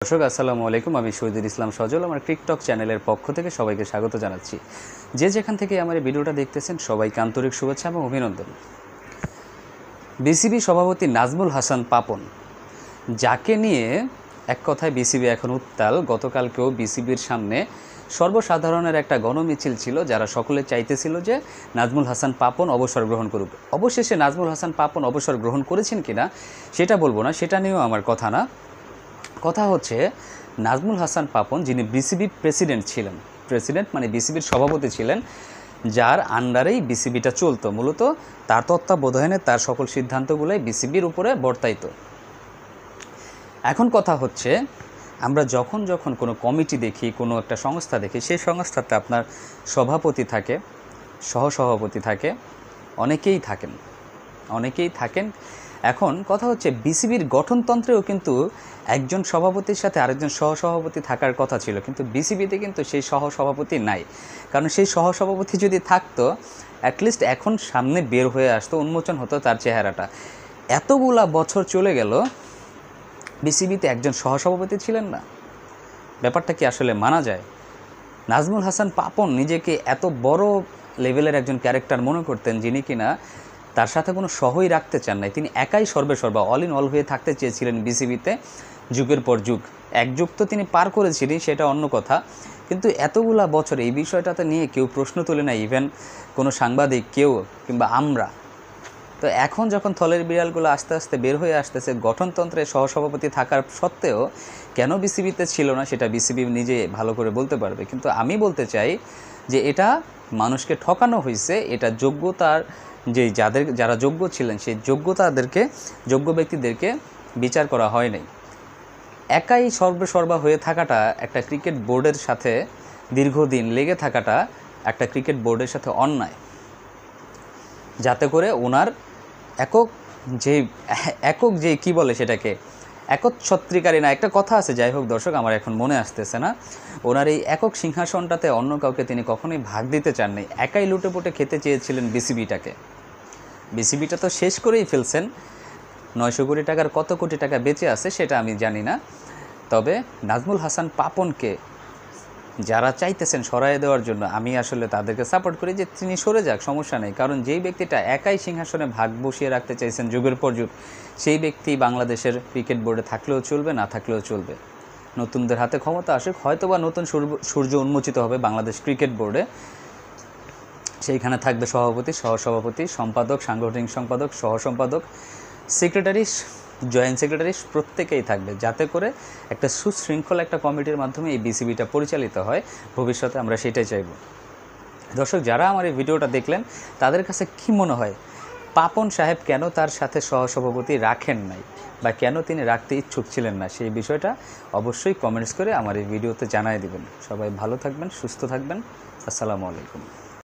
দর্শক আসসালামু আলাইকুম, আমি শহীদুল ইসলাম সজল আমার টিকটক চ্যানেলের পক্ষ থেকে সবাইকে স্বাগত জানাচ্ছি। যে যেখান থেকে আমার এই ভিডিওটা দেখতেছেন সবাইকে আন্তরিক শুভেচ্ছা এবং অভিনন্দন। বিসিবি সভাপতি নাজমুল হাসান পাপন, যাকে নিয়ে এক কথায় বিসিবি এখন উত্তাল। গতকালকেও বিসিবির সামনে সর্বসাধারণের একটা গণমিছিল ছিল, যারা সকলে চাইতেছিল যে নাজমুল হাসান পাপন অবসর গ্রহণ করুক। অবশেষে নাজমুল হাসান পাপন অবসর গ্রহণ করেছেন কিনা সেটা বলবো না, সেটা নিয়েও আমার কথা না। কথা হচ্ছে নাজমুল হাসান পাপন, যিনি বিসিবি প্রেসিডেন্ট মানে বিসিবির সভাপতি ছিলেন, যার আন্ডারেই বিসিবিটা চলতো, মূলত তার তত্ত্বাবধানে তার সকল সিদ্ধান্তগুলোই বিসিবির উপরে বর্তাইত। এখন কথা হচ্ছে, আমরা যখন কোনো কমিটি দেখি, কোনো একটা সংস্থা দেখি, সেই সংস্থাতে আপনার সভাপতি থাকে, সহসভাপতি থাকে, অনেকেই থাকেন। এখন কথা হচ্ছে, বিসিবির গঠনতন্ত্রেও কিন্তু একজন সভাপতির সাথে আরেকজন সহসভাপতি থাকার কথা ছিল, কিন্তু বিসিবিতে কিন্তু সেই সহসভাপতি নাই। কারণ সেই সহসভাপতি যদি থাকতো, অ্যাটলিস্ট এখন সামনে বের হয়ে আসতো, উন্মোচন হতো তার চেহারাটা। এতগুলা বছর চলে গেল, বিসিবিতে একজন সহসভাপতি ছিলেন না। ব্যাপারটা কি আসলে মানা যায়? নাজমুল হাসান পাপন নিজেকে এত বড় লেভেলের একজন ক্যারেক্টার মনে করতেন, যিনি কিনা তার সাথে কোনো সহই রাখতে চান নাই। তিনি একাই সর্বেসর্বা, অল ইন অল হয়ে থাকতে চেয়েছিলেন বিসিবিতে যুগের পর যুগ। এক যুগ তো তিনি পার করেছিলেন, সেটা অন্য কথা, কিন্তু এতগুলা বছর এই বিষয়টাতে নিয়ে কেউ প্রশ্ন তোলে না, ইভেন কোনো সাংবাদিক, কেউ কিংবা আমরা। তো এখন যখন থলের বিড়ালগুলো আস্তে আস্তে বের হয়ে আসতেছে, গঠনতন্ত্রে সহসভাপতি থাকার সত্ত্বেও কেন বিসিবিতে ছিল না, সেটা বিসিবি নিজে ভালো করে বলতে পারবে। কিন্তু আমি বলতে চাই যে এটা মানুষকে ঠকানো হয়েছে। এটা যোগ্যতার যারা যোগ্য ছিলেন, সেই যোগ্য ব্যক্তিদেরকে বিচার করা হয় নাই। একাই সর্বসর্বা হয়ে থাকাটা, একটা ক্রিকেট বোর্ডের সাথে দীর্ঘদিন লেগে থাকাটা একটা ক্রিকেট বোর্ডের সাথে অন্যায়। যাতে করে ওনার একক যে কি বলে সেটাকে, একচ্ছত্রিকারী না, একটা কথা আছে, যাই হোক দর্শক, আমার এখন মনে আসতেছে না। ওনার এই একক সিংহাসনটাতে অন্য কাউকে তিনি কখনোই ভাগ দিতে চাননি। একাই লুটেপুটে খেতে চেয়েছিলেন বিসিবিটা তো শেষ করেই ফেলছেন। 900 কোটি টাকার কত কোটি টাকা বেঁচে আছে সেটা আমি জানি না। তবে নাজমুল হাসান পাপনকে যারা চাইতেছেন সরাইয়ে দেওয়ার জন্য, আমি আসলে তাদেরকে সাপোর্ট করি যে তিনি সরে যাক, সমস্যা নেই। কারণ যেই ব্যক্তিটা একাই সিংহাসনে ভাগ বসিয়ে রাখতে চাইছেন যুগের পর যুগ, সেই ব্যক্তি বাংলাদেশের ক্রিকেট বোর্ডে থাকলেও চলবে, না থাকলেও চলবে। নতুনদের হাতে ক্ষমতা আসুক, হয়তোবা নতুন সূর্য উন্মোচিত হবে বাংলাদেশ ক্রিকেট বোর্ডে। সেইখানে থাকবে সভাপতি, সহসভাপতি, সম্পাদক, সাংগঠনিক সম্পাদক, সহসম্পাদক, সেক্রেটারি, জয়েন্ট সেক্রেটারি, প্রত্যেকেই থাকবে, যাতে করে একটা সুশৃঙ্খল একটা কমিটির মাধ্যমে এই বিসিবিটা পরিচালিত হয়। ভবিষ্যতে আমরা সেটাই চাইব। দর্শক, যারা আমার এই ভিডিওটা দেখলেন, তাদের কাছে কি মনে হয়, পাপন সাহেব কেন তার সাথে সহসভাপতি রাখেন নাই, বা কেন তিনি রাখতে ইচ্ছুক ছিলেন না, সেই বিষয়টা অবশ্যই কমেন্টস করে আমার এই ভিডিওতে জানাই দিবেন। সবাই ভালো থাকবেন, সুস্থ থাকবেন। আসসালামু আলাইকুম।